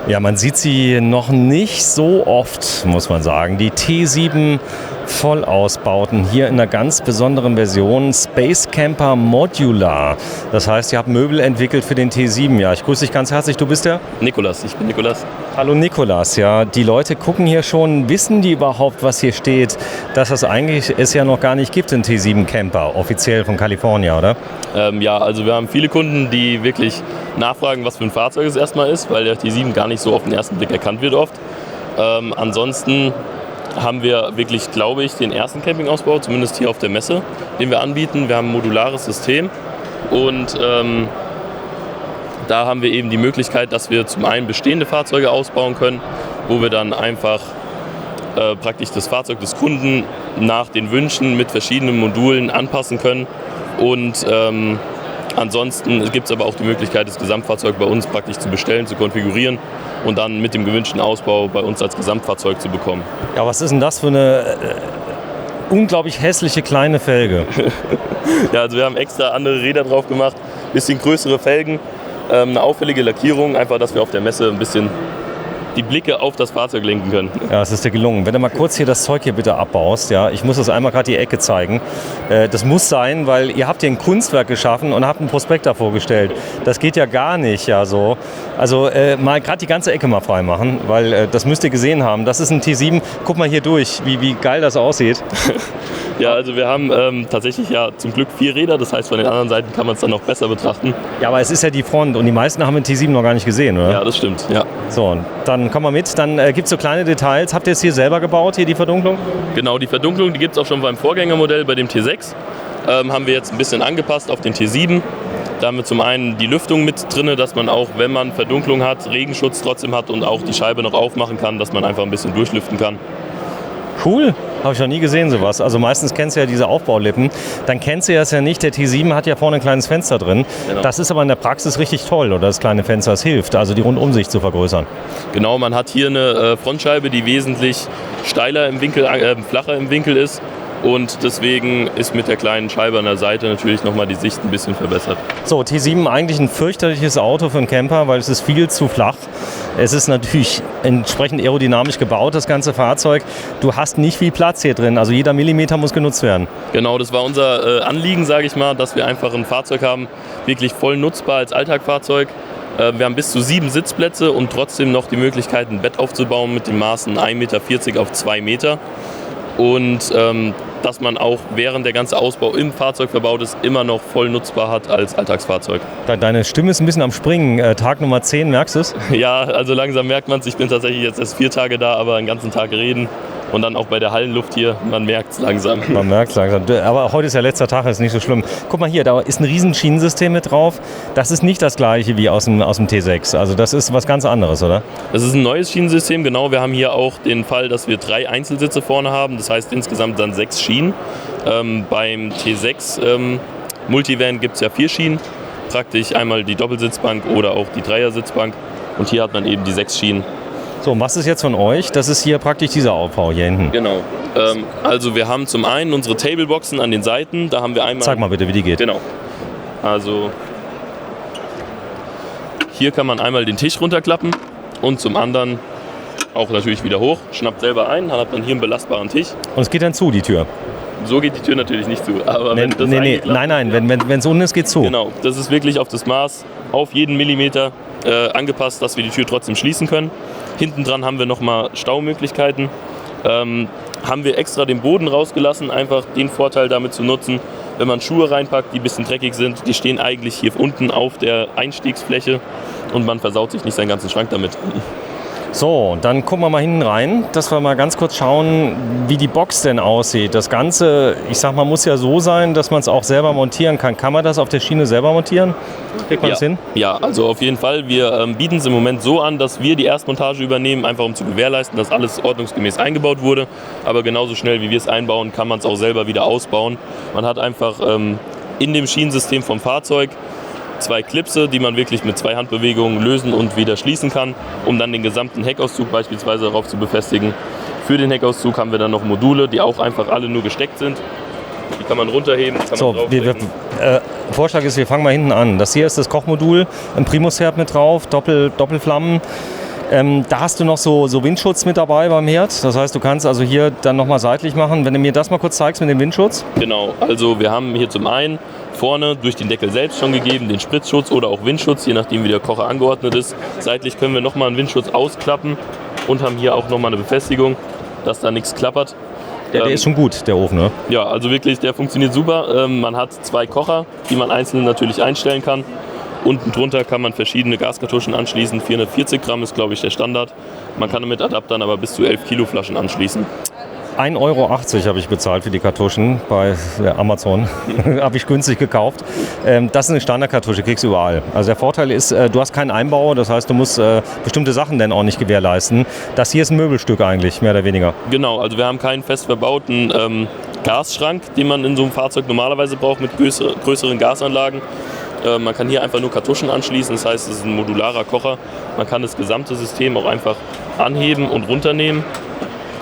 Ja, man sieht sie noch nicht so oft, muss man sagen. Die T7 Vollausbauten hier in einer ganz besonderen Version, Space Camper Modular. Das heißt, ihr habt Möbel entwickelt für den T7. Ja, ich grüße dich ganz herzlich. Du bist der? Nikolas, ich bin Nikolas. Hallo Nikolas, ja. Die Leute gucken hier schon, wissen die überhaupt, was hier steht, dass es eigentlich es ja noch gar nicht gibt, den T7 Camper, offiziell von California, oder? Ja, also wir haben viele Kunden, die wirklich nachfragen, was für ein Fahrzeug es erstmal ist, weil der T7 gar nicht so auf den ersten Blick erkannt wird oft. Ansonsten haben wir wirklich, glaube ich, den ersten Campingausbau, zumindest hier auf der Messe, den wir anbieten. Wir haben ein modulares System und da haben wir eben die Möglichkeit, dass wir zum einen bestehende Fahrzeuge ausbauen können, wo wir dann einfach praktisch das Fahrzeug des Kunden nach den Wünschen mit verschiedenen Modulen anpassen können. Und ansonsten gibt es aber auch die Möglichkeit, das Gesamtfahrzeug bei uns praktisch zu bestellen, zu konfigurieren und dann mit dem gewünschten Ausbau bei uns als Gesamtfahrzeug zu bekommen. Ja, was ist denn das für eine unglaublich hässliche kleine Felge? Ja, also wir haben extra andere Räder drauf gemacht, bisschen größere Felgen, eine auffällige Lackierung, einfach, dass wir auf der Messe ein bisschen die Blicke auf das Fahrzeug lenken können. Ja, es ist dir gelungen. Wenn du mal kurz hier das Zeug hier bitte abbaust, ja, ich muss das einmal gerade die Ecke zeigen. Das muss sein, weil ihr habt hier ein Kunstwerk geschaffen und habt einen Prospekt vorgestellt. Das geht ja gar nicht, ja so. Also mal gerade die ganze Ecke mal frei machen, weil das müsst ihr gesehen haben. Das ist ein T7. Guck mal hier durch, wie geil das aussieht. Ja, also wir haben tatsächlich ja zum Glück 4 Räder, das heißt von den anderen Seiten kann man es dann noch besser betrachten. Ja, aber es ist ja die Front und die meisten haben den T7 noch gar nicht gesehen, oder? Ja, das stimmt, ja. So, dann komm mal mit, dann gibt es so kleine Details. Habt ihr es hier selber gebaut, hier die Verdunklung? Genau, die Verdunklung, die gibt es auch schon beim Vorgängermodell, bei dem T6. Haben wir jetzt ein bisschen angepasst auf den T7. Da haben wir zum einen die Lüftung mit drin, dass man auch, wenn man Verdunklung hat, Regenschutz trotzdem hat und auch die Scheibe noch aufmachen kann, dass man einfach ein bisschen durchlüften kann. Cool, habe ich noch nie gesehen sowas. Also meistens kennst du ja diese Aufbaulippen, dann kennst du das ja nicht. Der T7 hat ja vorne ein kleines Fenster drin. Genau. Das ist aber in der Praxis richtig toll, oder das kleine Fenster, das hilft, also die Rundumsicht zu vergrößern. Genau, man hat hier eine Frontscheibe, die wesentlich steiler im Winkel, flacher im Winkel ist. Und deswegen ist mit der kleinen Scheibe an der Seite natürlich nochmal die Sicht ein bisschen verbessert. So, T7 eigentlich ein fürchterliches Auto für einen Camper, weil es ist viel zu flach. Es ist natürlich entsprechend aerodynamisch gebaut, das ganze Fahrzeug. Du hast nicht viel Platz hier drin, also jeder Millimeter muss genutzt werden. Genau, das war unser Anliegen, sage ich mal, dass wir einfach ein Fahrzeug haben, wirklich voll nutzbar als Alltagfahrzeug. Wir haben bis zu 7 Sitzplätze und trotzdem noch die Möglichkeit, ein Bett aufzubauen mit den Maßen 1,40 Meter auf 2 Meter. Und dass man auch, während der ganze Ausbau im Fahrzeug verbaut ist, immer noch voll nutzbar hat als Alltagsfahrzeug. Deine Stimme ist ein bisschen am Springen. Tag Nummer 10, merkst du es? Ja, also langsam merkt man es. Ich bin tatsächlich jetzt erst 4 Tage da, aber einen ganzen Tag reden. Und dann auch bei der Hallenluft hier, man merkt es langsam. Man merkt es langsam. Aber heute ist ja letzter Tag, ist nicht so schlimm. Guck mal hier, da ist ein riesen Schienensystem mit drauf. Das ist nicht das gleiche wie aus dem T6. Also das ist was ganz anderes, oder? Das ist ein neues Schienensystem, genau. Wir haben hier auch den Fall, dass wir 3 Einzelsitze vorne haben. Das heißt insgesamt dann 6 Schienen. Beim T6 Multivan gibt es ja 4 Schienen. Praktisch einmal die Doppelsitzbank oder auch die Dreiersitzbank. Und hier hat man eben die 6 Schienen. So, was ist jetzt von euch? Das ist hier praktisch dieser Aufbau hier hinten. Genau. Also wir haben zum einen unsere Tableboxen an den Seiten. Da haben wir einmal. Zeig mal bitte, wie die geht. Genau. Also hier kann man einmal den Tisch runterklappen und zum anderen auch natürlich wieder hoch. Schnappt selber ein, dann hat man hier einen belastbaren Tisch. Und es geht dann zu, die Tür? So geht die Tür natürlich nicht zu. Aber wenn das nein, wenn es unten ist, geht es zu. Genau, das ist wirklich auf das Maß, auf jeden Millimeter angepasst, dass wir die Tür trotzdem schließen können. Hinten dran haben wir nochmal Staumöglichkeiten. Haben wir extra den Boden rausgelassen, einfach den Vorteil damit zu nutzen, wenn man Schuhe reinpackt, die ein bisschen dreckig sind, die stehen eigentlich hier unten auf der Einstiegsfläche und man versaut sich nicht seinen ganzen Schrank damit. So, dann gucken wir mal hinten rein, dass wir mal ganz kurz schauen, wie die Box denn aussieht. Das Ganze, ich sag mal, muss ja so sein, dass man es auch selber montieren kann. Kann man das auf der Schiene selber montieren? Kriegt man das hin? Ja, also auf jeden Fall. Wir bieten es im Moment so an, dass wir die Erstmontage übernehmen, einfach um zu gewährleisten, dass alles ordnungsgemäß eingebaut wurde. Aber genauso schnell, wie wir es einbauen, kann man es auch selber wieder ausbauen. Man hat einfach in dem Schienensystem vom Fahrzeug 2 Klipse, die man wirklich mit 2 Handbewegungen lösen und wieder schließen kann, um dann den gesamten Heckauszug beispielsweise darauf zu befestigen. Für den Heckauszug haben wir dann noch Module, die auch einfach alle nur gesteckt sind. Die kann man runterheben, kann man drauflegen. Vorschlag ist, wir fangen mal hinten an. Das hier ist das Kochmodul, ein Primusherd mit drauf, Doppelflammen. Da hast du noch so Windschutz mit dabei beim Herd. Das heißt, du kannst also hier dann nochmal seitlich machen. Wenn du mir das mal kurz zeigst mit dem Windschutz. Genau, also wir haben hier zum einen vorne durch den Deckel selbst schon gegeben den Spritzschutz oder auch Windschutz, je nachdem wie der Kocher angeordnet ist. Seitlich können wir nochmal einen Windschutz ausklappen und haben hier auch nochmal eine Befestigung, dass da nichts klappert. Der ist schon gut, der Ofen, ne? Ja, also wirklich, der funktioniert super. Man hat 2 Kocher, die man einzeln natürlich einstellen kann. Unten drunter kann man verschiedene Gaskartuschen anschließen. 440 Gramm ist, glaube ich, der Standard. Man kann mit Adaptern aber bis zu 11 Kilo Flaschen anschließen. 1,80 Euro habe ich bezahlt für die Kartuschen bei Amazon. Habe ich günstig gekauft. Das ist eine Standardkartusche, kriegst du überall. Also der Vorteil ist, du hast keinen Einbau, das heißt, du musst bestimmte Sachen dann auch nicht gewährleisten. Das hier ist ein Möbelstück eigentlich, mehr oder weniger. Genau, also wir haben keinen fest verbauten Gasschrank, den man in so einem Fahrzeug normalerweise braucht mit größeren Gasanlagen. Man kann hier einfach nur Kartuschen anschließen, das heißt, es ist ein modularer Kocher. Man kann das gesamte System auch einfach anheben und runternehmen.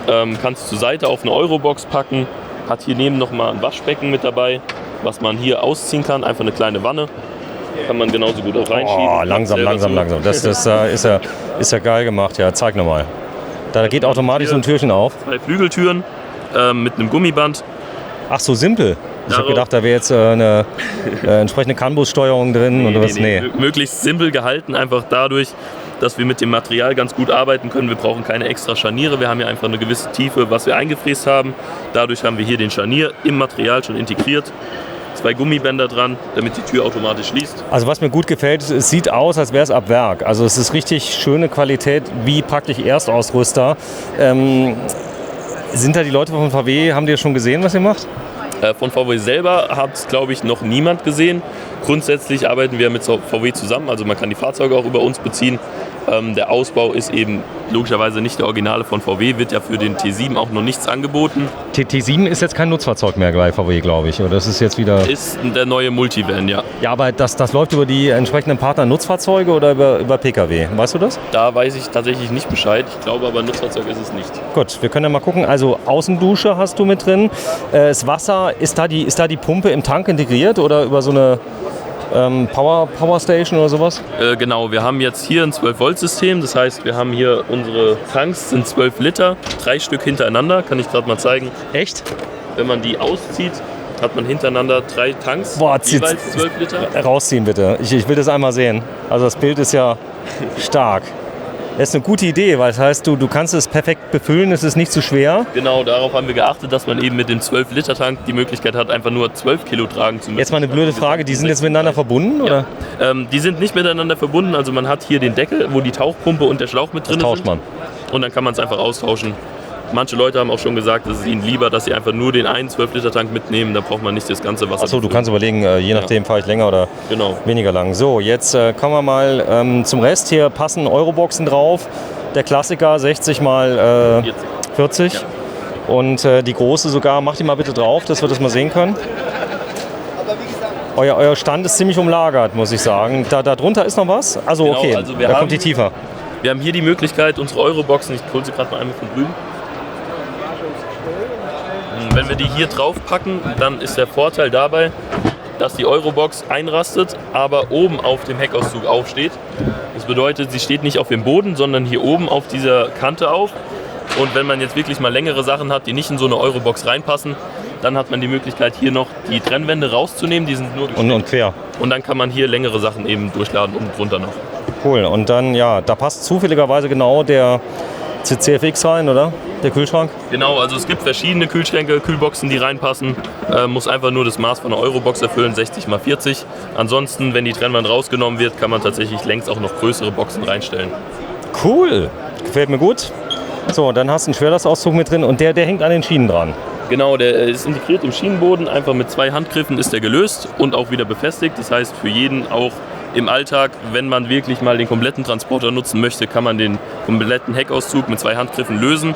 Kann es zur Seite auf eine Eurobox packen, hat hier neben nochmal ein Waschbecken mit dabei, was man hier ausziehen kann, einfach eine kleine Wanne. Kann man genauso gut auch reinschieben. Oh, langsam. Das ist ja geil gemacht, ja, zeig nochmal. Da geht automatisch so ein Türchen auf. 2 Flügeltüren mit einem Gummiband. Ach so, simpel. Ich habe gedacht, da wäre jetzt eine entsprechende CAN-Bus-Steuerung drin. Nee. Möglichst simpel gehalten, einfach dadurch, dass wir mit dem Material ganz gut arbeiten können. Wir brauchen keine extra Scharniere, wir haben hier einfach eine gewisse Tiefe, was wir eingefräst haben. Dadurch haben wir hier den Scharnier im Material schon integriert. 2 Gummibänder dran, damit die Tür automatisch schließt. Also was mir gut gefällt, es sieht aus, als wäre es ab Werk. Also es ist richtig schöne Qualität, wie praktisch Erstausrüster. Sind da die Leute von VW, haben die das schon gesehen, was ihr macht? Von VW selber hat es, glaube ich, noch niemand gesehen. Grundsätzlich arbeiten wir mit VW zusammen, also man kann die Fahrzeuge auch über uns beziehen. Der Ausbau ist eben logischerweise nicht der Originale von VW, wird ja für den T7 auch noch nichts angeboten. T7 ist jetzt kein Nutzfahrzeug mehr bei VW, glaube ich, oder das ist jetzt wieder... Ist der neue Multivan, ja. Ja, aber das läuft über die entsprechenden Partner Nutzfahrzeuge oder über Pkw, weißt du das? Da weiß ich tatsächlich nicht Bescheid, ich glaube aber Nutzfahrzeug ist es nicht. Gut, wir können ja mal gucken, also Außendusche hast du mit drin, das Wasser, ist da die Pumpe im Tank integriert oder über so eine... Power Station oder sowas? Genau, wir haben jetzt hier ein 12-Volt-System, das heißt, wir haben hier unsere Tanks, sind 12 Liter, 3 Stück hintereinander, kann ich gerade mal zeigen. Echt? Wenn man die auszieht, hat man hintereinander 3 Tanks, jeweils 12 Liter. Rausziehen bitte, ich will das einmal sehen. Also das Bild ist ja stark. Das ist eine gute Idee, weil das heißt, du kannst es perfekt befüllen, es ist nicht zu schwer. Genau, darauf haben wir geachtet, dass man eben mit dem 12-Liter-Tank die Möglichkeit hat, einfach nur 12 Kilo tragen zu müssen. Jetzt mal eine blöde Frage, die sind jetzt miteinander verbunden? Ja. Oder? Die sind nicht miteinander verbunden, also man hat hier den Deckel, wo die Tauchpumpe und der Schlauch mit drin sind. Das tauscht man. Und dann kann man es einfach austauschen. Manche Leute haben auch schon gesagt, es ist ihnen lieber, dass sie einfach nur den einen 12-Liter-Tank mitnehmen, da braucht man nicht das ganze Wasser. Achso, du kannst überlegen, je nachdem fahre ich länger oder weniger lang. So, jetzt kommen wir mal zum Rest. Hier passen Euroboxen drauf. Der Klassiker 60 mal 40. Ja. Und die große sogar, mach die mal bitte drauf, dass wir das mal sehen können. Euer Stand ist ziemlich umlagert, muss ich sagen. Da drunter ist noch was? Also genau, okay, also da kommt die tiefer. Wir haben hier die Möglichkeit, unsere Euroboxen, ich hole sie gerade mal einmal von drüben. Wenn wir die hier drauf packen, dann ist der Vorteil dabei, dass die Eurobox einrastet, aber oben auf dem Heckauszug aufsteht. Das bedeutet, sie steht nicht auf dem Boden, sondern hier oben auf dieser Kante auf. Und wenn man jetzt wirklich mal längere Sachen hat, die nicht in so eine Eurobox reinpassen, dann hat man die Möglichkeit, hier noch die Trennwände rauszunehmen. Die sind nur und quer. Und dann kann man hier längere Sachen eben durchladen und drunter noch. Cool. Und dann, ja, da passt zufälligerweise genau der CFX rein, oder? Der Kühlschrank? Genau, also es gibt verschiedene Kühlschränke, Kühlboxen, die reinpassen. Muss einfach nur das Maß von einer Eurobox erfüllen, 60 x 40. Ansonsten, wenn die Trennwand rausgenommen wird, kann man tatsächlich längst auch noch größere Boxen reinstellen. Cool, gefällt mir gut. So, dann hast du einen Schwerlastauszug mit drin und der hängt an den Schienen dran. Genau, der ist integriert im Schienenboden. Einfach mit 2 Handgriffen ist der gelöst und auch wieder befestigt. Das heißt, für jeden auch im Alltag, wenn man wirklich mal den kompletten Transporter nutzen möchte, kann man den kompletten Heckauszug mit 2 Handgriffen lösen.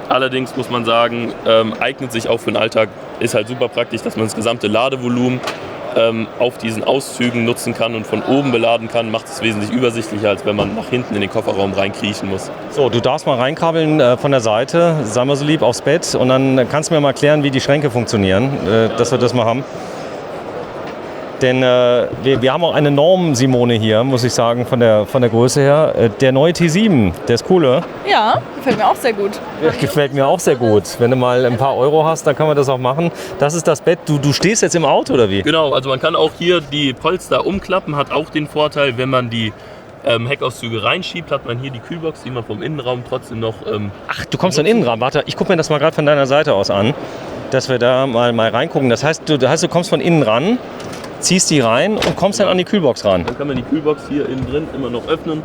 Allerdings muss man sagen, eignet sich auch für den Alltag, ist halt super praktisch, dass man das gesamte Ladevolumen auf diesen Auszügen nutzen kann und von oben beladen kann, macht es wesentlich übersichtlicher, als wenn man nach hinten in den Kofferraum reinkriechen muss. So, du darfst mal reinkabeln von der Seite, sei mal so lieb, aufs Bett und dann kannst du mir mal erklären, wie die Schränke funktionieren, dass wir das mal haben. Denn wir haben auch eine Norm, Simone, hier, muss ich sagen, von der Größe her. Der neue T7, der ist cool, oder? Ja, gefällt mir auch sehr gut. Gefällt mir auch sehr gut. Wenn du mal ein paar Euro hast, dann kann man das auch machen. Das ist das Bett. Du stehst jetzt im Auto, oder wie? Genau, also man kann auch hier die Polster umklappen, hat auch den Vorteil, wenn man die Heckauszüge reinschiebt, hat man hier die Kühlbox, die man vom Innenraum trotzdem noch... Ach, du kommst von innen ran. Warte, ich gucke mir das mal gerade von deiner Seite aus an, dass wir da mal reingucken. Das heißt, du kommst von innen ran, ziehst die rein und kommst dann an die Kühlbox ran. Dann kann man die Kühlbox hier innen drin immer noch öffnen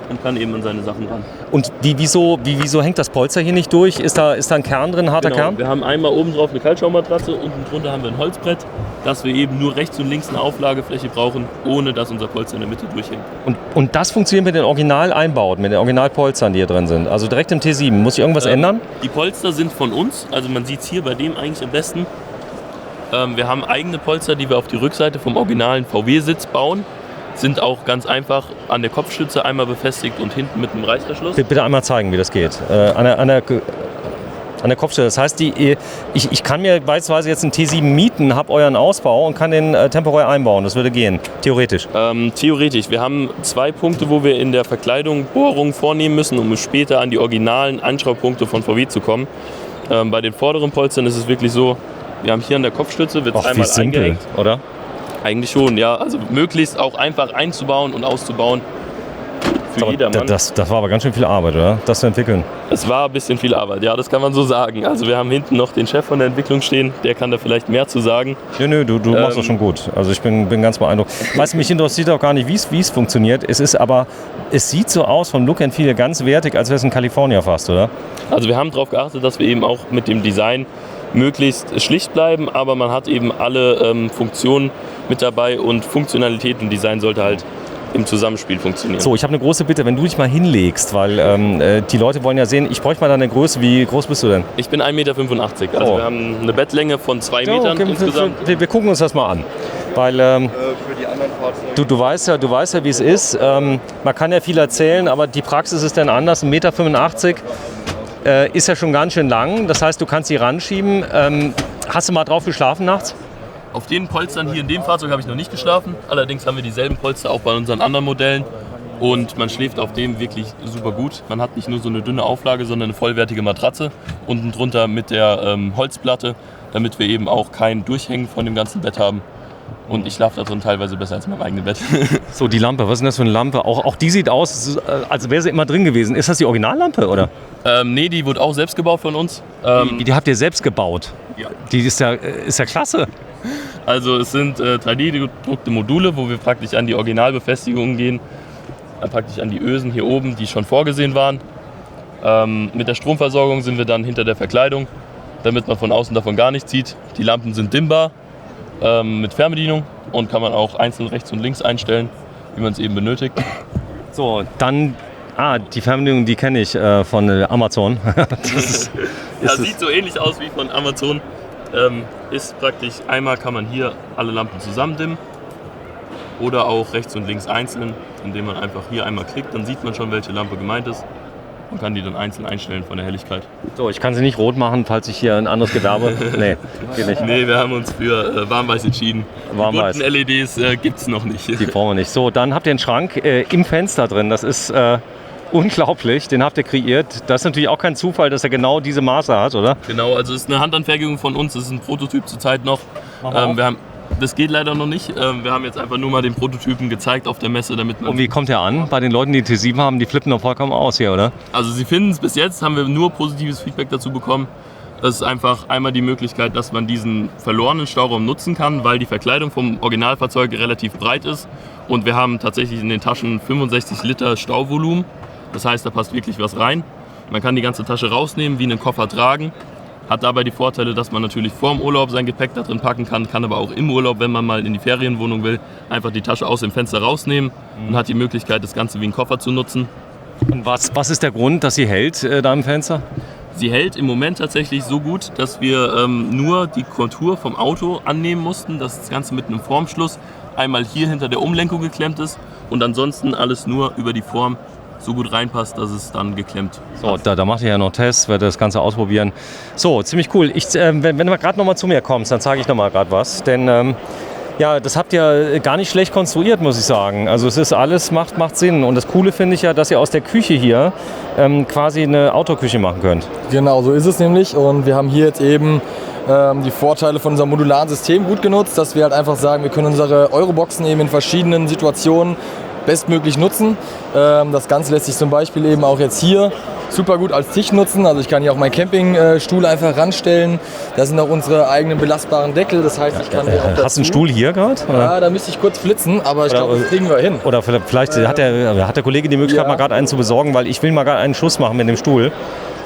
und kann eben an seine Sachen ran. Und wieso hängt das Polster hier nicht durch? Ist da ein Kern drin, ein harter Kern? Wir haben einmal oben drauf eine Kaltschaummatratze, unten drunter haben wir ein Holzbrett, dass wir eben nur rechts und links eine Auflagefläche brauchen, ohne dass unser Polster in der Mitte durchhängt. Und das funktioniert mit den Originaleinbauten, mit den Originalpolstern, die hier drin sind. Also direkt im T7. Muss ich irgendwas ändern? Die Polster sind von uns, also man sieht es hier bei dem eigentlich am besten. Wir haben eigene Polster, die wir auf die Rückseite vom originalen VW-Sitz bauen. Sind auch ganz einfach an der Kopfstütze einmal befestigt und hinten mit einem Reißverschluss. Bitte einmal zeigen, wie das geht. An der Kopfstütze. Das heißt, ich kann mir beispielsweise jetzt einen T7 mieten, habe euren Ausbau und kann den temporär einbauen. Das würde gehen, theoretisch. Theoretisch. Wir haben 2 Punkte, wo wir in der Verkleidung Bohrungen vornehmen müssen, um später an die originalen Anschraubpunkte von VW zu kommen. Bei den vorderen Polstern ist es wirklich so, wir haben hier an der Kopfstütze, wird es einmal eingehängt. Oder? Eigentlich schon, ja. Also möglichst auch einfach einzubauen und auszubauen für jedermann. Das war aber ganz schön viel Arbeit, oder? Das zu entwickeln. Es war ein bisschen viel Arbeit, ja, das kann man so sagen. Also wir haben hinten noch den Chef von der Entwicklung stehen, der kann da vielleicht mehr zu sagen. Nö, du machst das schon gut. Also ich bin ganz beeindruckt. Weißt du, mich interessiert auch gar nicht, wie es funktioniert. Es sieht so aus vom Look and Feel ganz wertig, als wäre es ein California fast, oder? Also wir haben darauf geachtet, dass wir eben auch mit dem Design möglichst schlicht bleiben, aber man hat eben alle Funktionen mit dabei und Funktionalität und Design sollte halt im Zusammenspiel funktionieren. So, ich habe eine große Bitte, wenn du dich mal hinlegst, weil die Leute wollen ja sehen, ich bräuchte mal deine Größe. Wie groß bist du denn? Ich bin 1,85 Meter, also wir haben eine Bettlänge von 2 Metern insgesamt. Wir gucken uns das mal an, weil für die anderen Fahrzeuge. du weißt ja, wie es ist. Man kann ja viel erzählen, aber die Praxis ist dann anders. 1,85 Meter ist ja schon ganz schön lang, das heißt, du kannst sie ranschieben. Hast du mal drauf geschlafen nachts? Auf den Polstern hier in dem Fahrzeug habe ich noch nicht geschlafen. Allerdings haben wir dieselben Polster auch bei unseren anderen Modellen. Und man schläft auf dem wirklich super gut. Man hat nicht nur so eine dünne Auflage, sondern eine vollwertige Matratze. Unten drunter mit der Holzplatte, damit wir eben auch kein Durchhängen von dem ganzen Bett haben. Und ich schlafe da drin teilweise besser als in meinem eigenen Bett. So, die Lampe, was ist denn das für eine Lampe? Auch die sieht aus, als wäre sie immer drin gewesen. Ist das die Originallampe, oder? Nee, die wurde auch selbst gebaut von uns. Die habt ihr selbst gebaut? Ja. Die ist ja klasse. Also es sind 3D-gedruckte Module, wo wir praktisch an die Originalbefestigungen gehen, praktisch an die Ösen hier oben, die schon vorgesehen waren. Mit der Stromversorgung sind wir dann hinter der Verkleidung, damit man von außen davon gar nichts sieht. Die Lampen sind dimmbar mit Fernbedienung und kann man auch einzeln rechts und links einstellen, wie man es eben benötigt. So, dann die Fernbedienung, die kenne ich von Amazon. Das sieht so ähnlich aus wie von Amazon. Ist praktisch, einmal kann man hier alle Lampen zusammendimmen oder auch rechts und links einzeln, indem man einfach hier einmal klickt, dann sieht man schon, welche Lampe gemeint ist und kann die dann einzeln einstellen von der Helligkeit. So, ich kann sie nicht rot machen, falls ich hier ein anderes Gewerbe... Nee, geht nicht. Nee, wir haben uns für warmweiß entschieden. Warmweiß. Die bunten LEDs gibt es noch nicht. Die brauchen wir nicht. So, dann habt ihr einen Schrank im Fenster drin. Das ist unglaublich, den habt ihr kreiert. Das ist natürlich auch kein Zufall, dass er genau diese Maße hat, oder? Genau, also es ist eine Handanfertigung von uns, das ist ein Prototyp zurzeit noch. Das geht leider noch nicht. Wir haben jetzt einfach nur mal den Prototypen gezeigt auf der Messe, damit man... Und wie kommt der an? Bei den Leuten, die T7 haben, die flippen doch vollkommen aus hier, oder? Also sie finden es, bis jetzt haben wir nur positives Feedback dazu bekommen. Das ist einfach einmal die Möglichkeit, dass man diesen verlorenen Stauraum nutzen kann, weil die Verkleidung vom Originalfahrzeug relativ breit ist. Und wir haben tatsächlich in den Taschen 65 Liter Stauvolumen. Das heißt, da passt wirklich was rein. Man kann die ganze Tasche rausnehmen, wie einen Koffer tragen. Hat dabei die Vorteile, dass man natürlich vor dem Urlaub sein Gepäck da drin packen kann, kann aber auch im Urlaub, wenn man mal in die Ferienwohnung will, einfach die Tasche aus dem Fenster rausnehmen und hat die Möglichkeit, das Ganze wie einen Koffer zu nutzen. Und was ist der Grund, dass sie hält da im Fenster? Sie hält im Moment tatsächlich so gut, dass wir nur die Kontur vom Auto annehmen mussten, dass das Ganze mit einem Formschluss einmal hier hinter der Umlenkung geklemmt ist und ansonsten alles nur über die Form so gut reinpasst, dass es dann geklemmt So, da macht ihr ja noch Tests, werde das Ganze ausprobieren. So, ziemlich cool. Wenn du gerade noch mal zu mir kommst, dann zeige ich noch mal gerade was. Denn Ja, das habt ihr gar nicht schlecht konstruiert, muss ich sagen. Also es ist alles, macht Sinn. Und das Coole finde ich ja, dass ihr aus der Küche hier quasi eine Outdoor-Küche machen könnt. Genau, so ist es nämlich. Und wir haben hier jetzt eben die Vorteile von unserem modularen System gut genutzt, dass wir halt einfach sagen, wir können unsere Euroboxen eben in verschiedenen Situationen bestmöglich nutzen. Das Ganze lässt sich zum Beispiel eben auch jetzt hier super gut als Tisch nutzen. Also ich kann hier auch meinen Campingstuhl einfach ranstellen. Da sind auch unsere eigenen belastbaren Deckel. Das heißt, ich kann hier auch dazu. Hast du einen Stuhl hier gerade? Ja, da müsste ich kurz flitzen, aber ich glaube, das kriegen wir hin. Oder vielleicht hat der Kollege die Möglichkeit, mal gerade einen zu besorgen, weil ich will mal gerade einen Schuss machen mit dem Stuhl.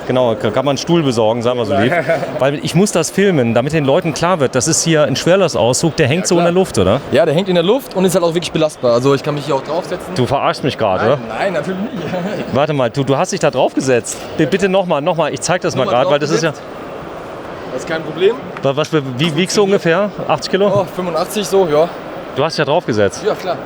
Genau, kann man einen Stuhl besorgen, sagen wir so lieb. Weil ich muss das filmen, damit den Leuten klar wird, das ist hier ein Schwerlastauszug, der hängt so in der Luft, oder? Ja, der hängt in der Luft und ist halt auch wirklich belastbar. Also ich kann mich hier auch draufsetzen. Du verarschst mich gerade, oder? Nein, natürlich nicht. Warte mal, du hast dich da draufgesetzt. Bitte nochmal, ich zeig das mal gerade, weil das ist ja... Das ist kein Problem. Wie wiegst du ungefähr? 80 Kilo? Oh, 85 so, ja. Du hast dich da draufgesetzt. Ja, klar.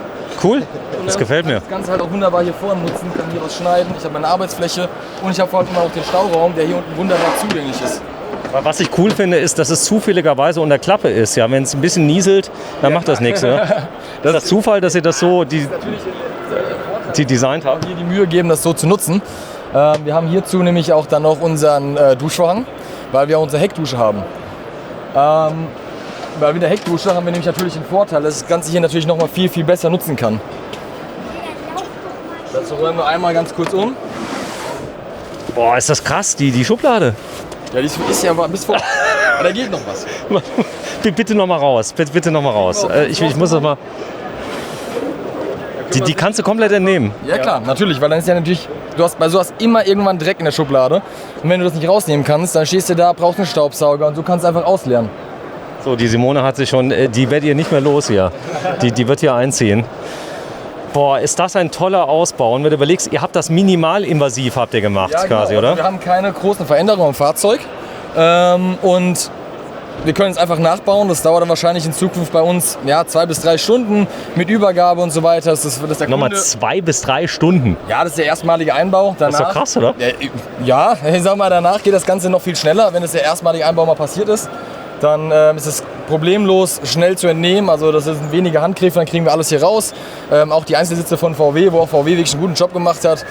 Cool, das gefällt mir. Das Ganze halt auch wunderbar hier vorne nutzen, kann hier was schneiden. Ich habe meine Arbeitsfläche und ich habe vor allem auch den Stauraum, der hier unten wunderbar zugänglich ist. Was ich cool finde, ist, dass es zufälligerweise unter Klappe ist. Ja, wenn es ein bisschen nieselt, dann macht das nichts. Oder? Das ist Zufall, dass ihr das so designt habt. Hier die Mühe geben, das so zu nutzen. Wir haben hierzu nämlich auch dann noch unseren Duschvorhang, weil wir auch unsere Heckdusche haben. Weil mit der Heckdusche haben wir nämlich natürlich den Vorteil, dass das Ganze hier natürlich noch mal viel, viel besser nutzen kann. Dazu räumen wir einmal ganz kurz um. Boah, ist das krass, die Schublade. Ja, die ist ja bis vor. Aber da geht noch was. Bitte noch mal raus, bitte noch mal raus. Ich muss das mal... Die kannst du komplett entnehmen. Ja klar, natürlich, weil dann ist ja natürlich, du hast bei sowas immer irgendwann Dreck in der Schublade. Und wenn du das nicht rausnehmen kannst, dann stehst du da, brauchst einen Staubsauger und so kannst du einfach ausleeren. So, die Simone hat sich schon, die werdet ihr nicht mehr los hier. Die wird hier einziehen. Boah, ist das ein toller Ausbau. Und wenn du überlegst, ihr habt das minimalinvasiv habt ihr gemacht, Ja, quasi, genau. oder? Also wir haben keine großen Veränderungen am Fahrzeug. Und wir können es einfach nachbauen. Das dauert dann wahrscheinlich in Zukunft bei uns 2 bis 3 Stunden mit Übergabe und so weiter. Das der Nochmal Kunde, 2 bis 3 Stunden. ja, das ist der erstmalige Einbau. Danach, Das ist doch krass, oder? Ja, ich sag mal, danach geht das Ganze noch viel schneller. Wenn es der erstmalige Einbau mal passiert ist, dann ist es problemlos schnell zu entnehmen. Also das sind wenige Handgriffe, dann kriegen wir alles hier raus. Auch die Einzelsitze von VW, wo auch VW wirklich einen guten Job gemacht hat,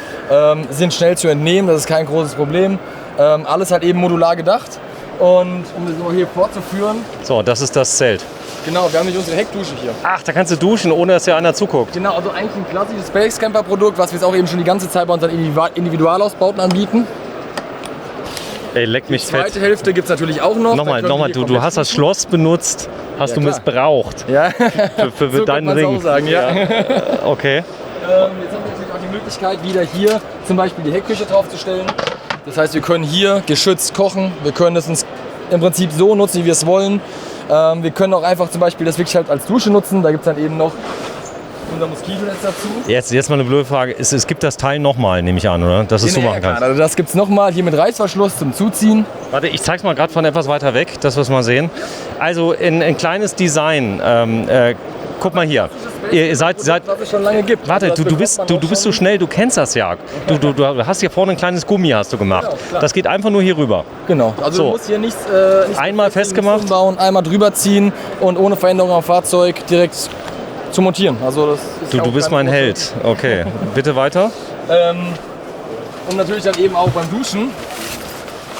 sind schnell zu entnehmen. Das ist kein großes Problem. Alles halt eben modular gedacht. Und um das mal hier fortzuführen, So, das ist das Zelt. genau, wir haben nämlich unsere Heckdusche hier. Ach, da kannst du duschen, ohne dass dir einer zuguckt. Genau, also eigentlich ein klassisches Space Camper Produkt, was wir jetzt auch eben schon die ganze Zeit bei unseren Individualausbauten anbieten. Ey, leck mich Die zweite fett. Hälfte gibt es natürlich auch noch. Nochmal, Da können wir hier du komplett hast das duschen. Schloss benutzt, hast du klar. missbraucht Ja, für so deinen kann man's Ring. auch sagen, ja. Okay. Jetzt haben wir natürlich auch die Möglichkeit, wieder hier zum Beispiel die Heckküche draufzustellen. Das heißt, wir können hier geschützt kochen. Wir können es uns im Prinzip so nutzen, wie wir es wollen. Wir können auch einfach zum Beispiel das wirklich halt als Dusche nutzen. Da gibt es dann eben noch unser Moskitonetz dazu. Jetzt mal eine blöde Frage. Es gibt das Teil nochmal, nehme ich an, oder? Dass du es so machen kannst. Also das gibt es nochmal hier mit Reißverschluss zum Zuziehen. Warte, ich zeig's mal gerade von etwas weiter weg, dass wir es mal sehen. Also ein kleines Design. Guck mal hier. Ihr seid Was es schon lange gibt. Warte, Also das du bekommt man auch bist so schon. schnell, du kennst das ja. Du hast hier vorne ein kleines Gummi hast du gemacht. Genau, klar. Das geht einfach nur hier rüber. Genau, also So. du musst hier nichts Einmal festgemacht. umbauen, einmal drüber ziehen und ohne Veränderung am Fahrzeug direkt zu montieren. Also das ist Du auch bist keine mein große- Held. Okay, bitte weiter. Und natürlich dann eben auch beim Duschen.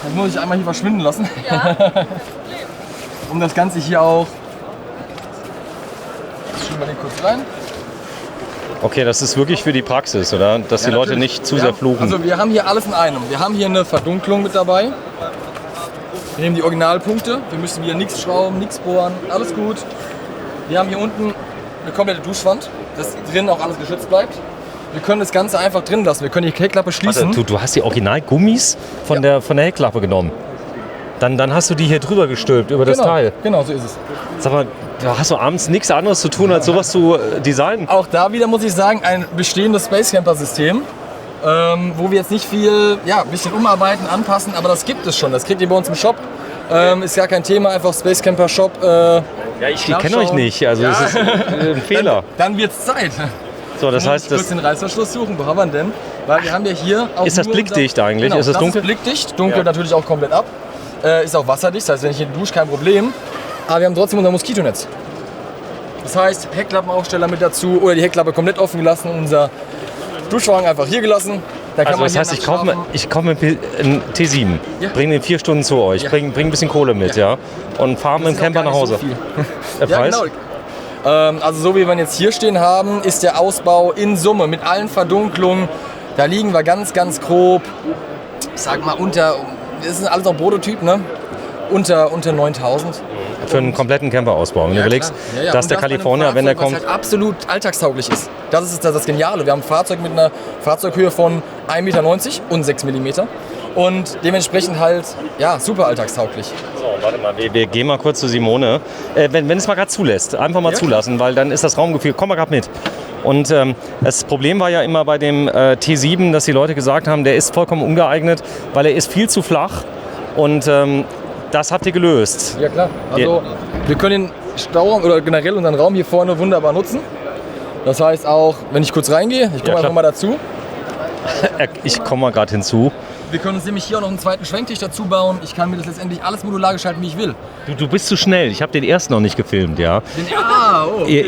Das muss ich einmal hier verschwinden lassen. Ja. Um das Ganze hier auch. Schieben wir den kurz rein. Okay, das ist wirklich für die Praxis, oder? Dass die Leute natürlich. nicht zu Wir sehr haben- fluchen. Also wir haben hier alles in einem. Wir haben hier eine Verdunklung mit dabei. Wir nehmen die Originalpunkte. Wir müssen hier nichts schrauben, nichts bohren. Alles gut. Wir haben hier unten eine komplette Duschwand, dass drin auch alles geschützt bleibt. Wir können das Ganze einfach drin lassen. Wir können die Heckklappe schließen. Warte, du hast die Originalgummis von der Heckklappe genommen. Dann hast du die hier drüber gestülpt, über das Teil. Genau, so ist es. Sag mal, da hast du abends nichts anderes zu tun, als sowas zu designen? Auch da wieder muss ich sagen, ein bestehendes Space Camper System, wo wir jetzt nicht viel, ein bisschen umarbeiten, anpassen, aber das gibt es schon. Das kriegt ihr bei uns im Shop. Ist gar kein Thema, einfach Space Camper Shop. Ja, ich kenne euch nicht, also Ja. das ist ein Fehler. Dann wird's Zeit. So, das heißt, Ich muss den Reißverschluss suchen, wo haben wir ihn denn? Weil wir haben ja hier auch Ist das nur blickdicht unser- eigentlich? Genau, Ist das dunkel? Ist blickdicht, dunkelt natürlich auch komplett ab. Ist auch wasserdicht, das heißt, wenn ich hier dusche, kein Problem. Aber wir haben trotzdem unser Moskitonetz. Das heißt, Heckklappenaufsteller mit dazu oder die Heckklappe komplett offen gelassen und unser Duschwagen einfach hier gelassen. Da kann Also das heißt, ich kaufe mir einen T7, bringe den 4 Stunden zu euch, bring ein bisschen Kohle mit, und fahre mit dem Camper nach Hause. Der Preis? Genau. Also so wie wir ihn jetzt hier stehen haben, ist der Ausbau in Summe mit allen Verdunklungen, da liegen wir ganz, ganz grob, ich sag mal das sind alles noch Prototyp, ne? Unter 9.000. Für einen kompletten Camperausbau. Wenn du überlegst, dass der California, wenn der kommt... Was halt absolut alltagstauglich ist. Das ist das Geniale. Wir haben ein Fahrzeug mit einer Fahrzeughöhe von 1,90 Meter und 6 mm. Und dementsprechend halt, super alltagstauglich. So, warte mal, wir gehen mal kurz zu Simone. Wenn es mal gerade zulässt, einfach mal zulassen, weil dann ist das Raumgefühl, komm mal gerade mit. Und das Problem war ja immer bei dem T7, dass die Leute gesagt haben, der ist vollkommen ungeeignet, weil er ist viel zu flach. Und das habt ihr gelöst. Ja klar, also wir können den Stauraum oder generell unseren Raum hier vorne wunderbar nutzen. Das heißt auch, wenn ich kurz reingehe, ich komme einfach mal dazu. Ich komme mal gerade hinzu. Wir können uns nämlich hier auch noch einen zweiten Schwenktisch dazu bauen. Ich kann mir das letztendlich alles modular gestalten, wie ich will. Du bist zu schnell, ich habe den ersten noch nicht gefilmt, Ihr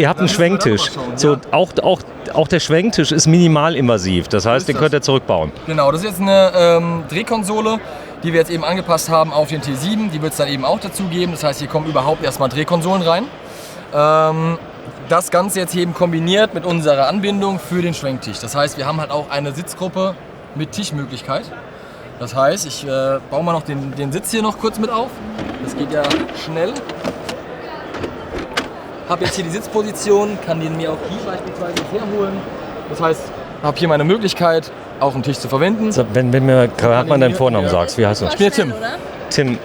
habt einen Schwenktisch. So, auch der Schwenktisch ist minimalinvasiv, das heißt, den könnt ihr zurückbauen. Genau, das ist jetzt eine Drehkonsole, die wir jetzt eben angepasst haben auf den T7. Die wird es dann eben auch dazu geben. Das heißt, hier kommen überhaupt erstmal Drehkonsolen rein. Das Ganze jetzt eben kombiniert mit unserer Anbindung für den Schwenktisch. Das heißt, wir haben halt auch eine Sitzgruppe mit Tischmöglichkeit. Das heißt, ich baue mal noch den Sitz hier noch kurz mit auf. Das geht ja schnell. Habe jetzt hier die Sitzposition, kann den mir auch hier beispielsweise herholen. Das heißt, habe hier meine Möglichkeit, auch einen Tisch zu verwenden. So, wenn mir gerade mal deinen Vornamen sagst, wie heißt du? Ich bin Tim. Tim,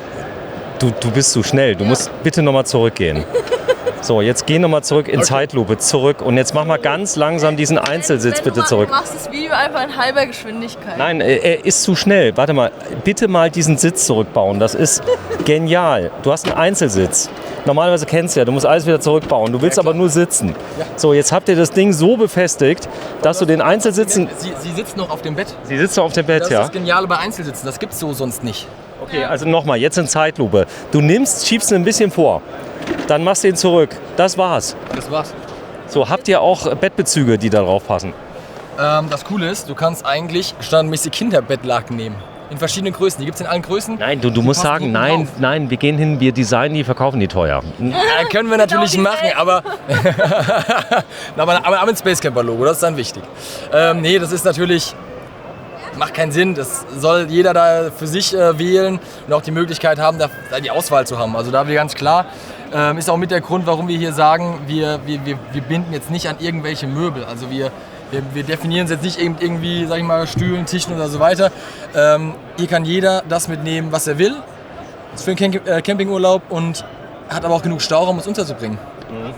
du bist zu schnell. Du musst bitte nochmal zurückgehen. So, jetzt geh nochmal zurück in Zeitlupe, zurück. Und jetzt mach mal ganz langsam diesen Einzelsitz bitte zurück. Du machst das Video einfach in halber Geschwindigkeit. Nein, er ist zu schnell. Warte mal, bitte mal diesen Sitz zurückbauen. Das ist genial. Du hast einen Einzelsitz. Normalerweise kennst du ja, du musst alles wieder zurückbauen. Du willst aber nur sitzen. Ja. So, jetzt habt ihr das Ding so befestigt, dass du den Einzelsitzen... Sie sitzt noch auf dem Bett. Sie sitzt noch auf dem Bett, das ist das Geniale bei Einzelsitzen. Das gibt's so sonst nicht. Okay, also nochmal, jetzt in Zeitlupe. Du schiebst ihn ein bisschen vor. Dann machst du ihn zurück. Das war's. Das war's. So, habt ihr auch Bettbezüge, die da drauf passen? Das Coole ist, du kannst eigentlich standardmäßig Kinderbettlaken nehmen. In verschiedenen Größen. Die gibt es in allen Größen. Nein, du musst sagen, nein, wir gehen hin, wir designen die, verkaufen die teuer. Können wir natürlich machen, aber mit Space Camper Logo, das ist dann wichtig. Nee, das ist natürlich, macht keinen Sinn. Das soll jeder da für sich wählen und auch die Möglichkeit haben, da die Auswahl zu haben. Also da wir ganz klar, ist auch mit der Grund, warum wir hier sagen, wir binden jetzt nicht an irgendwelche Möbel. Also wir definieren es jetzt nicht irgendwie, sag ich mal, Stühlen, Tischen oder so weiter. Hier kann jeder das mitnehmen, was er will. Das ist für einen Campingurlaub und hat aber auch genug Stauraum, um es unterzubringen.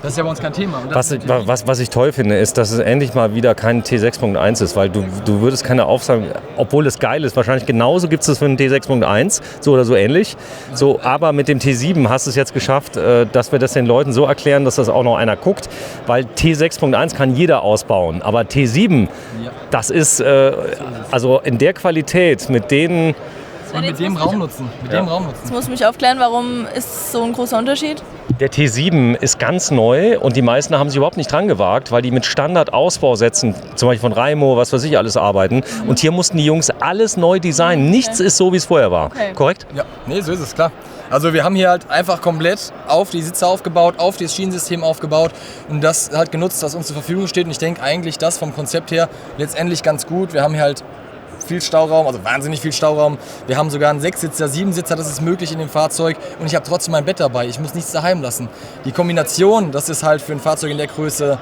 Das ist ja bei uns kein Thema. Was ich toll finde, ist, dass es endlich mal wieder kein T6.1 ist, weil du würdest keine Aufsagen, obwohl es geil ist, wahrscheinlich genauso gibt es das für einen T6.1, so oder so ähnlich. So, aber mit dem T7 hast du es jetzt geschafft, dass wir das den Leuten so erklären, dass das auch noch einer guckt, weil T6.1 kann jeder ausbauen, aber T7, das ist also in der Qualität mit denen... Und mit dem Raum nutzen. Jetzt musst du mich aufklären, warum ist so ein großer Unterschied? Der T7 ist ganz neu und die meisten haben sich überhaupt nicht dran gewagt, weil die mit Standard-Ausbausätzen, zum Beispiel von Raimo, was weiß ich, alles arbeiten. Und hier mussten die Jungs alles neu designen. Nichts ist so, wie es vorher war. Okay. Korrekt? Ja, nee, so ist es, klar. Also wir haben hier halt einfach komplett auf die Sitze aufgebaut, auf das Schienensystem aufgebaut und das halt genutzt, was uns zur Verfügung steht. Und ich denke eigentlich, das vom Konzept her letztendlich ganz gut. Wir haben hier halt viel Stauraum, also wahnsinnig viel Stauraum. Wir haben sogar einen 6-Sitzer, 7-Sitzer, das ist möglich in dem Fahrzeug und ich habe trotzdem mein Bett dabei. Ich muss nichts daheim lassen. Die Kombination, das ist halt für ein Fahrzeug in der Größe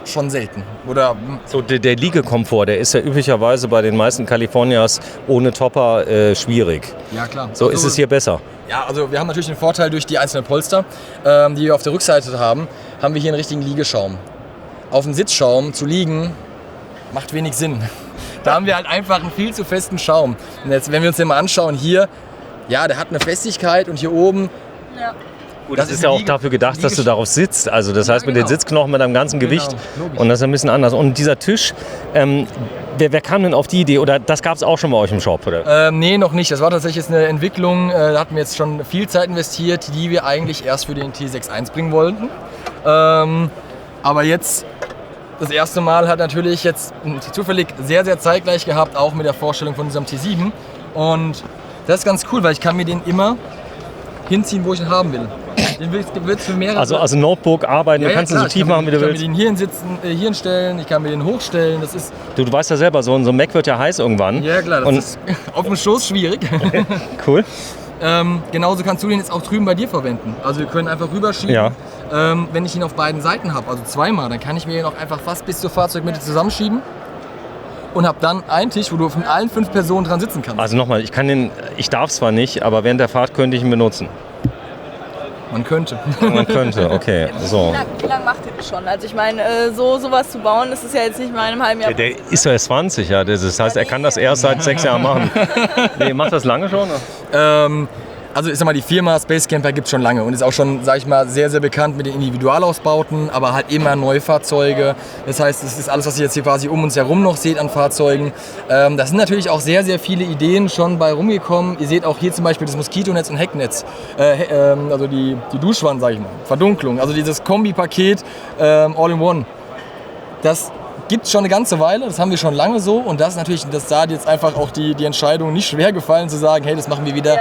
schon selten. Oder so, der Liegekomfort, der ist ja üblicherweise bei den meisten Californias ohne Topper schwierig. Ja, klar. So also, ist es hier besser. Ja, also wir haben natürlich den Vorteil durch die einzelnen Polster, die wir auf der Rückseite haben wir hier einen richtigen Liegeschaum. Auf dem Sitzschaum zu liegen, macht wenig Sinn. Da haben wir halt einfach einen viel zu festen Schaum. Und jetzt, wenn wir uns den mal anschauen, hier, ja, der hat eine Festigkeit und hier oben... Ja. Gut, das ist ja auch dafür gedacht, dass du darauf sitzt. Also das heißt mit den Sitzknochen, mit deinem ganzen Gewicht. Und das ist ein bisschen anders. Und dieser Tisch, wer kam denn auf die Idee? Oder das gab es auch schon bei euch im Shop, oder? Nee, noch nicht. Das war tatsächlich eine Entwicklung, da hatten wir jetzt schon viel Zeit investiert, die wir eigentlich erst für den T6.1 bringen wollten. Aber jetzt das erste Mal hat natürlich jetzt zufällig sehr, sehr zeitgleich gehabt, auch mit der Vorstellung von unserem T7. Und das ist ganz cool, weil ich kann mir den immer hinziehen, wo ich ihn haben will. Den wird's für mehrere. Also Notebook, arbeiten, du kannst ihn so tief machen, wie du willst. Ich kann mir den hier hinstellen, ich kann mir den hochstellen. Das ist Du weißt ja selber, so ein Mac wird ja heiß irgendwann. ja klar, das ist auf dem Schoß schwierig. Cool. Genauso kannst du den jetzt auch drüben bei dir verwenden. Also wir können einfach rüberschieben. Ja. Wenn ich ihn auf beiden Seiten habe, also zweimal, dann kann ich mir ihn auch einfach fast bis zur Fahrzeugmitte zusammenschieben und habe dann einen Tisch, wo du von allen 5 Personen dran sitzen kannst. Also nochmal, ich darf zwar nicht, aber während der Fahrt könnte ich ihn benutzen. Man könnte. Man könnte, okay. So. Wie lange macht ihr das schon? Also ich meine, sowas zu bauen, das ist ja jetzt nicht mal in einem halben Jahr. Der ist ja erst 20, ja. Das heißt, er kann das erst seit 6 Jahren machen. Nee, macht das lange schon? Also ich sag mal, die Firma Space Camper gibt es schon lange und ist auch schon, sag ich mal, sehr, sehr bekannt mit den Individualausbauten, aber halt immer Neufahrzeuge. Das heißt, das ist alles, was ihr jetzt hier quasi um uns herum noch seht an Fahrzeugen. Da sind natürlich auch sehr, sehr viele Ideen schon bei rumgekommen. Ihr seht auch hier zum Beispiel das Moskitonetz und Hecknetz, also die Duschwand, sag ich mal, Verdunklung, also dieses Kombi-Paket All-in-One. Das gibt es schon eine ganze Weile, das haben wir schon lange so und das ist natürlich, das da jetzt einfach auch die Entscheidung nicht schwer gefallen zu sagen, hey, das machen wir wieder. Ja.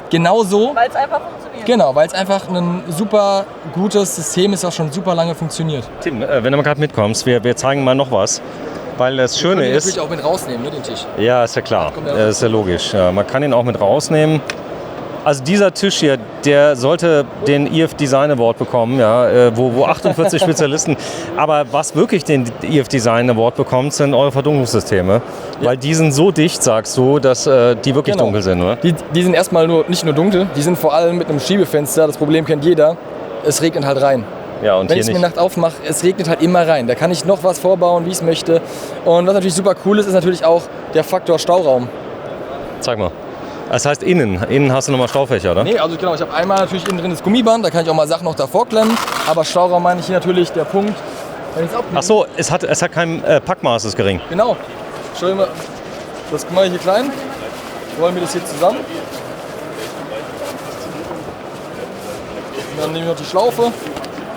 Genau so. Weil es einfach funktioniert. Genau, weil es einfach ein super gutes System ist, das schon super lange funktioniert. Tim, wenn du mal gerade mitkommst, wir zeigen mal noch was. Weil das Schöne Den ist... natürlich auch mit rausnehmen, ne, den Tisch. Ja, ist ja klar. Kommt ja Das ist ja logisch. Ja, man kann ihn auch mit rausnehmen. Also dieser Tisch hier, der sollte den IF Design Award bekommen, ja, wo 48 Spezialisten. Aber was wirklich den IF Design Award bekommt, sind eure Verdunklungssysteme. Ja. Weil die sind so dicht, sagst du, dass die wirklich dunkel sind, oder? Die sind erstmal nicht nur dunkel, die sind vor allem mit einem Schiebefenster. Das Problem kennt jeder, es regnet halt rein. Ja, und wenn hier ich es mir nicht. nachts aufmache, es regnet halt immer rein. Da kann ich noch was vorbauen, wie ich es möchte. Und was natürlich super cool ist, ist natürlich auch der Faktor Stauraum. Zeig mal. Das heißt innen hast du nochmal Staufächer, oder? Nee, also genau, ich habe einmal natürlich innen drin das Gummiband, da kann ich auch mal Sachen noch davor klemmen. Aber Stauraum meine ich hier natürlich der Punkt, wenn ich es abnehme. Ach so, es hat kein Packmaß, ist gering. Genau. Schau dir mal, das mache ich hier klein. Rollen wir das hier zusammen. Und dann nehme ich noch die Schlaufe.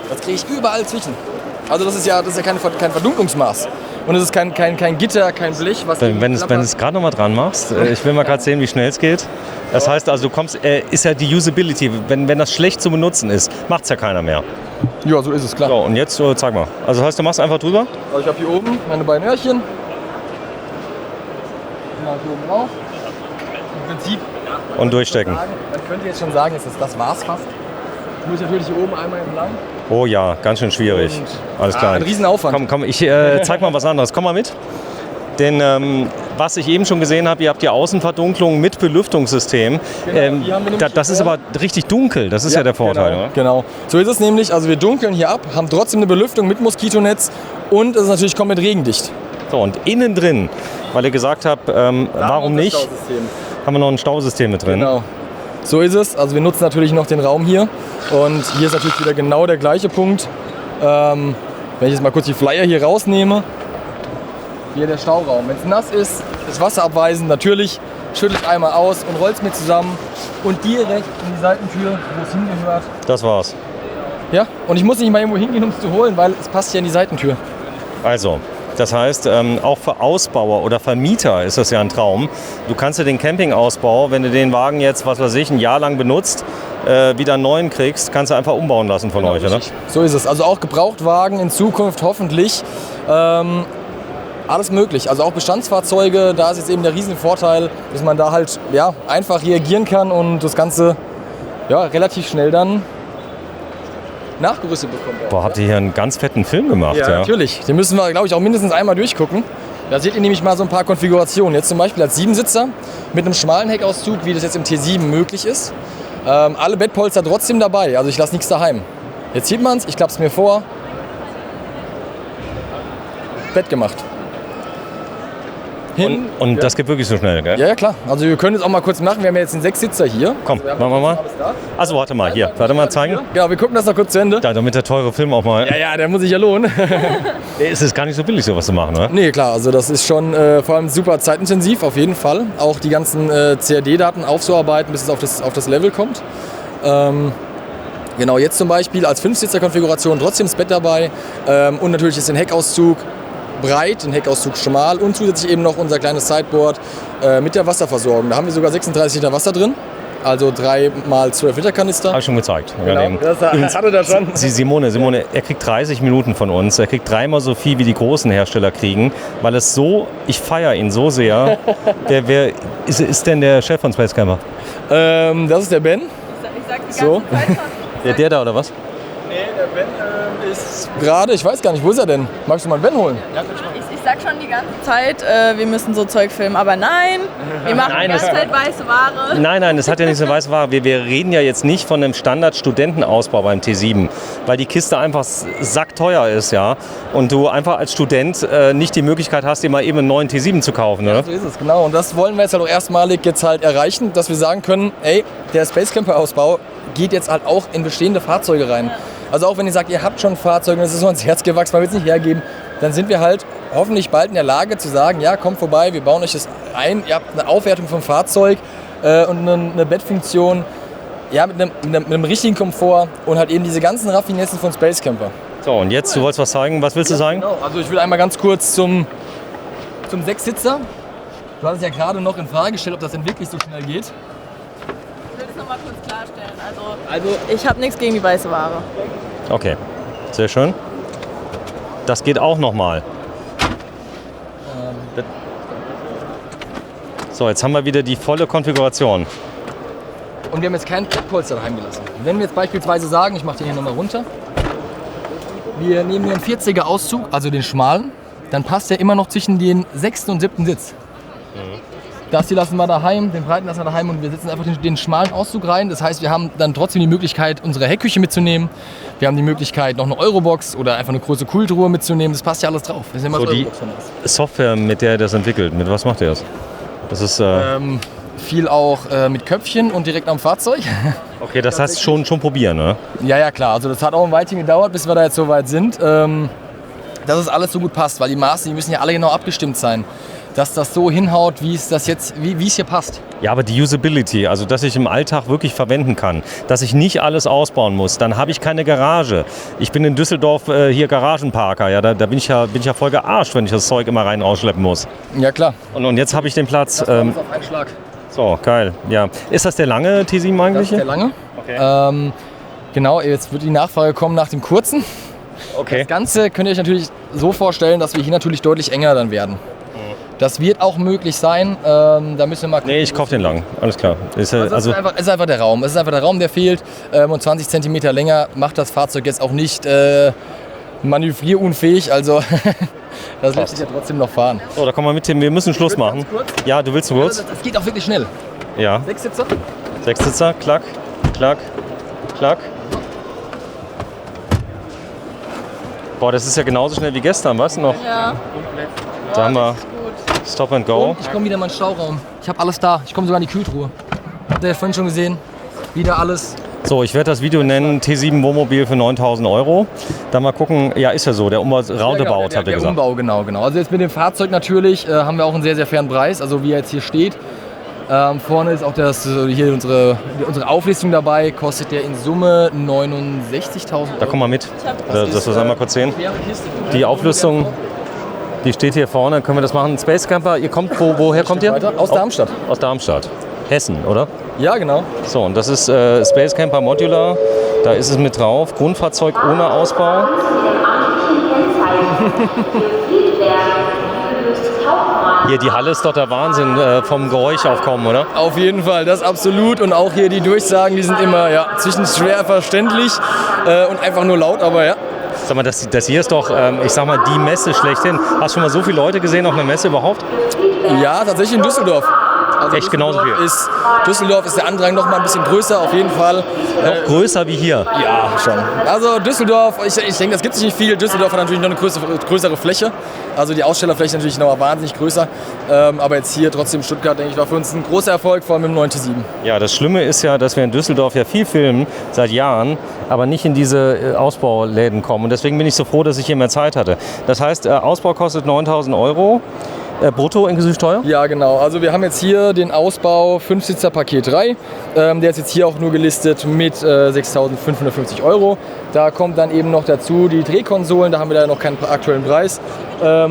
Das kriege ich überall zwischen. Also das ist ja kein Verdunklungsmaß. Und es ist kein Gitter, kein Blech. Was Wenn du es gerade noch mal dran machst, ich will mal gerade sehen, wie schnell es geht. Das heißt also, du kommst, ist ja die Usability, wenn das schlecht zu benutzen ist, macht es ja keiner mehr. Ja, so ist es, klar. So, und jetzt zeig mal. Also das heißt, du machst einfach drüber? Also ich habe hier oben meine beiden Öhrchen. Mal hier oben drauf. Im Prinzip. Und durchstecken. Man könnte jetzt schon sagen, das war's fast. Ich muss natürlich hier oben einmal entlang. Oh ja, ganz schön schwierig. Alles klar. Ein Riesenaufwand. Komm, ich zeig mal was anderes. Komm mal mit. Denn was ich eben schon gesehen habe, ihr habt die Außenverdunklung mit Belüftungssystem. Die haben wir Das ist aber richtig dunkel, das ist ja der Vorteil. Genau, oder? genau. So ist es nämlich. Also wir dunkeln hier ab, haben trotzdem eine Belüftung mit Moskitonetz und es ist natürlich komplett regendicht. So, und innen drin, weil ihr gesagt habt, warum nicht, haben wir noch ein Stausystem mit drin. Genau. So ist es. Also wir nutzen natürlich noch den Raum hier. Und hier ist natürlich wieder genau der gleiche Punkt. Wenn ich jetzt mal kurz die Flyer hier rausnehme. Hier der Stauraum. Wenn es nass ist, ist Wasser abweisend. Natürlich schüttle ich einmal aus und roll es mir zusammen. Und direkt in die Seitentür, wo es hingehört. Das war's. Ja, und ich muss nicht mal irgendwo hingehen, um es zu holen, weil es passt ja in die Seitentür. Also, das heißt, auch für Ausbauer oder Vermieter ist das ja ein Traum. Du kannst ja den Campingausbau, wenn du den Wagen jetzt, was weiß ich, ein Jahr lang benutzt, wieder einen neuen kriegst, kannst du einfach umbauen lassen von euch, oder? So ist es. Also auch Gebrauchtwagen in Zukunft hoffentlich. Alles möglich. Also auch Bestandsfahrzeuge, da ist jetzt eben der Riesenvorteil, dass man da halt einfach reagieren kann und das Ganze relativ schnell dann nachgerüstet bekommt. Boah, habt ihr hier einen ganz fetten Film gemacht? Ja, natürlich. Den müssen wir, glaube ich, auch mindestens einmal durchgucken. Da seht ihr nämlich mal so ein paar Konfigurationen. Jetzt zum Beispiel als 7-Sitzer mit einem schmalen Heckauszug, wie das jetzt im T7 möglich ist. Alle Bettpolster trotzdem dabei, also ich lasse nichts daheim. Jetzt sieht man es, ich klappe es mir vor. Bett gemacht. Hin. Und das geht wirklich so schnell, gell? Ja, klar. Also wir können es auch mal kurz machen. Wir haben ja jetzt einen 6-Sitzer hier. Komm, machen wir mal. Achso, warte mal, hier. Warte mal, zeigen. Genau, wir gucken das noch kurz zu Ende. Da, damit der teure Film auch mal... Ja, der muss sich ja lohnen. Es ist gar nicht so billig, sowas zu machen, oder? Nee, klar. Also das ist schon vor allem super zeitintensiv, auf jeden Fall. Auch die ganzen CAD-Daten aufzuarbeiten, bis es auf das Level kommt. Genau, jetzt zum Beispiel als 5-Sitzer-Konfiguration trotzdem das Bett dabei und natürlich ist der Heckauszug breit, den Heckauszug schmal und zusätzlich eben noch unser kleines Sideboard mit der Wasserversorgung. Da haben wir sogar 36 Liter Wasser drin, also 3 mal 12 Liter Kanister. Habe ich schon gezeigt. Genau, das hatte er schon. Simone, er kriegt 30 Minuten von uns. Er kriegt 3-mal so viel, wie die großen Hersteller kriegen, weil es so, ich feiere ihn so sehr. Wer ist denn der Chef von Space Camper? Das ist der Ben. Ich sag die ganze So. Zeit schon. Der da oder was? Nee, der Ben ist gerade, ich weiß gar nicht, wo ist er denn? Magst du mal einen Ben holen? Ich sag schon die ganze Zeit, wir müssen so Zeug filmen, aber nein, wir machen die ganze Zeit weiße Ware. Nein, das hat ja nicht so weiße Ware. Wir reden ja jetzt nicht von einem Standard-Studentenausbau beim T7, weil die Kiste einfach sackteuer ist, ja. Und du einfach als Student nicht die Möglichkeit hast, dir mal eben einen neuen T7 zu kaufen, ne? So ist es, genau. Und das wollen wir jetzt halt auch erstmalig jetzt halt erreichen, dass wir sagen können, ey, der Space Camper Ausbau geht jetzt halt auch in bestehende Fahrzeuge rein. Also auch wenn ihr sagt, ihr habt schon Fahrzeuge und es ist so ans Herz gewachsen, man will es nicht hergeben, dann sind wir halt hoffentlich bald in der Lage zu sagen, ja, kommt vorbei, wir bauen euch das ein, ihr habt eine Aufwertung vom Fahrzeug und eine Bettfunktion, ja, mit einem richtigen Komfort und halt eben diese ganzen Raffinessen von Space Camper. So, und jetzt, du wolltest was zeigen. Was willst du sagen? Genau, also ich will einmal ganz kurz zum 6-Sitzer. Du hast es ja gerade noch in Frage gestellt, ob das denn wirklich so schnell geht. Ich will das nochmal kurz klarstellen. Also ich habe nichts gegen die weiße Ware. Okay, sehr schön. Das geht auch nochmal. So, jetzt haben wir wieder die volle Konfiguration. Und wir haben jetzt keinen Klappholster daheim gelassen. Wenn wir jetzt beispielsweise sagen, ich mache den hier nochmal runter, wir nehmen hier einen 40er Auszug, also den schmalen, dann passt der immer noch zwischen den 6. und 7. Sitz. Das hier lassen wir daheim, den breiten lassen wir daheim und wir setzen einfach den schmalen Auszug rein. Das heißt, wir haben dann trotzdem die Möglichkeit, unsere Heckküche mitzunehmen. Wir haben die Möglichkeit, noch eine Eurobox oder einfach eine große Kultruhe mitzunehmen. Das passt ja alles drauf. Das ist immer So, das die Eurobox von uns. Software, mit der er das entwickelt, mit was macht er das? Das ist, Viel auch mit Köpfchen und direkt am Fahrzeug. okay, das heißt schon probieren, ne? Ja, klar. Also das hat auch ein Weilchen gedauert, bis wir da jetzt so weit sind. Dass es alles so gut passt, weil die Maße, die müssen ja alle genau abgestimmt sein. Dass das so hinhaut, wie es hier passt. Ja, aber die Usability, also dass ich im Alltag wirklich verwenden kann, dass ich nicht alles ausbauen muss, dann habe ich keine Garage. Ich bin in Düsseldorf hier Garagenparker, ja, da bin ich ja voll gearscht, wenn ich das Zeug immer rein rausschleppen muss. Ja, klar. Und jetzt habe ich den Platz. Das alles auf einen Schlag. So, geil. Ja. Ist das der lange T7 eigentlich? Das ist der lange. Okay. Genau, jetzt wird die Nachfrage kommen nach dem kurzen. Okay. Das Ganze könnt ihr euch natürlich so vorstellen, dass wir hier natürlich deutlich enger dann werden. Das wird auch möglich sein. Da müssen wir mal gucken. Nee, ich kaufe den lang. Alles klar. Ist, Es ist einfach der Raum. Es ist einfach der Raum, der fehlt. Und 20 cm länger macht das Fahrzeug jetzt auch nicht manövrierunfähig. Also das lässt sich ja trotzdem noch fahren. So, da kommen wir mit, Tim. Wir müssen Schluss machen. Ja, du willst zu kurz? Das geht auch wirklich schnell. Ja. 6 Sitzer. 6 Sitzer. Klack, klack, klack. Boah, das ist ja genauso schnell wie gestern, weißt du noch? Ja. Da haben wir Stop and Go. Und ich komme wieder in meinen Stauraum. Ich habe alles da. Ich komme sogar in die Kühltruhe. Habt ihr ja vorhin schon gesehen. Wieder alles. So, ich werde das Video nennen T7 Wohnmobil für 9.000 €. Dann mal gucken, ja ist ja so, der Umbau roundabout, hat er der gesagt. Umbau, genau. Also jetzt mit dem Fahrzeug natürlich haben wir auch einen sehr, sehr fairen Preis. Also wie er jetzt hier steht. Vorne ist auch hier unsere Auflistung dabei. Kostet der in Summe 69.000 €. Da komm mal mit, dass wir es einmal kurz sehen. Die Auflistung, die steht hier vorne. Können wir das machen? Space Camper, ihr kommt, woher kommt ihr? Weiter? Aus Darmstadt. Aus Darmstadt. Hessen, oder? Ja, genau. So, und das ist Space Camper Modular. Da ist es mit drauf. Grundfahrzeug ohne Ausbau. Hier, die Halle ist doch der Wahnsinn vom Geräuschaufkommen, oder? Auf jeden Fall, das absolut. Und auch hier die Durchsagen, die sind immer zwischen schwer verständlich und einfach nur laut, aber ja. Sag mal, das hier ist doch, ich sag mal, die Messe schlechthin. Hast du schon mal so viele Leute gesehen auf einer Messe überhaupt? Ja, tatsächlich in Düsseldorf. Also echt genauso viel? Düsseldorf ist der Andrang noch mal ein bisschen größer, auf jeden Fall. Noch größer wie hier? Ja, schon. Also Düsseldorf, ich denke, das gibt es nicht viel. Düsseldorf hat natürlich noch eine größere Fläche. Also die Ausstellerfläche natürlich noch mal wahnsinnig größer. Aber jetzt hier trotzdem Stuttgart, denke ich, war für uns ein großer Erfolg, vor allem im 9 T7. Ja, das Schlimme ist ja, dass wir in Düsseldorf ja viel filmen, seit Jahren, aber nicht in diese Ausbauläden kommen. Und deswegen bin ich so froh, dass ich hier mehr Zeit hatte. Das heißt, Ausbau kostet 9.000 €. Brutto inklusive Steuer? Ja, genau. Also wir haben jetzt hier den Ausbau 5-Sitzer Paket 3. Der ist jetzt hier auch nur gelistet mit 6.550 €. Da kommt dann eben noch dazu die Drehkonsolen, da haben wir leider noch keinen aktuellen Preis.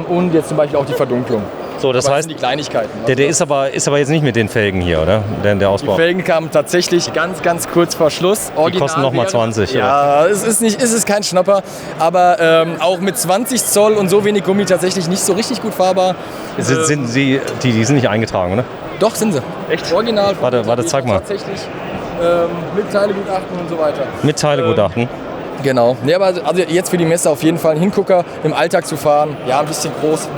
Und jetzt zum Beispiel auch die Verdunklung. So, das Aber heißt, sind die Kleinigkeiten. der ist aber jetzt nicht mit den Felgen hier, oder? Der Ausbau. Die Felgen kamen tatsächlich ganz kurz vor Schluss. Die kosten nochmal 20. Ja, es ist kein Schnapper, aber auch mit 20 Zoll und so wenig Gummi tatsächlich nicht so richtig gut fahrbar. Die sind nicht eingetragen, oder? Doch, sind sie. Echt? Original. Warte, zeig mal. Tatsächlich mit Teilegutachten und so weiter. Mit Teilegutachten? Genau. Nee, aber also jetzt für die Messe auf jeden Fall ein Hingucker, im Alltag zu fahren. Ja, ein bisschen groß.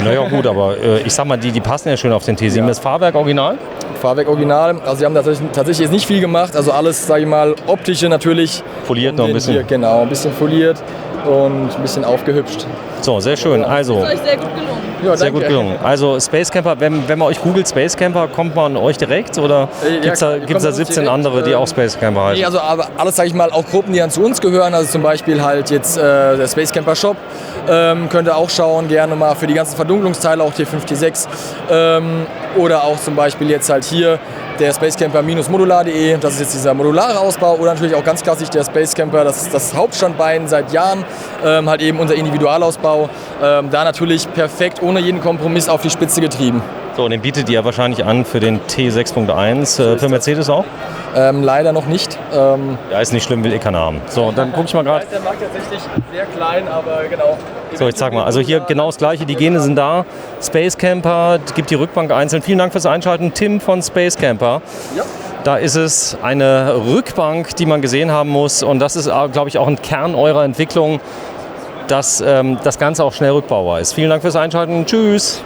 Naja gut, aber ich sag mal, die passen ja schön auf den T7. Ja. Das Fahrwerk original? Fahrwerk original. Also sie haben tatsächlich jetzt nicht viel gemacht. Also alles, sage ich mal, optische natürlich. Foliert noch ein bisschen. Hier, genau, ein bisschen foliert und ein bisschen aufgehüpft. So, sehr schön. Also, Das ist euch sehr gut gelungen. Ja, sehr danke. gut gelungen. Also Space Camper, wenn man euch googelt Space Camper, kommt man an euch direkt oder gibt es klar, da kommt an uns 17 direkt, andere, die auch Space Camper heißen? Nee, also aber alles, sage ich mal, auch Gruppen, die dann zu uns gehören. Also zum Beispiel halt jetzt der Space Camper Shop. Könnt ihr auch schauen, gerne mal für die ganzen Verdunklungsteile, auch T5, T6. Oder auch zum Beispiel jetzt halt hier der Spacecamper-modular.de, das ist jetzt dieser modulare Ausbau. Oder natürlich auch ganz klassisch der Space Camper, das ist das Hauptstandbein seit Jahren. Halt eben unser Individualausbau. Da natürlich perfekt, ohne jeden Kompromiss auf die Spitze getrieben. So, und den bietet ihr wahrscheinlich an für den T6.1, für Mercedes auch? Leider noch nicht. Ja, ist nicht schlimm, will eh keiner haben. So, dann guck ich mal gerade. Der Markt tatsächlich sehr klein, aber genau. So, ich sag mal, also hier genau das Gleiche, die Gene sind da. Space Camper, gibt die Rückbank einzeln. Vielen Dank fürs Einschalten, Tim von Space Camper. Ja. Da ist es eine Rückbank, die man gesehen haben muss. Und das ist, glaube ich, auch ein Kern eurer Entwicklung, dass das Ganze auch schnell rückbaubar ist. Vielen Dank fürs Einschalten. Tschüss.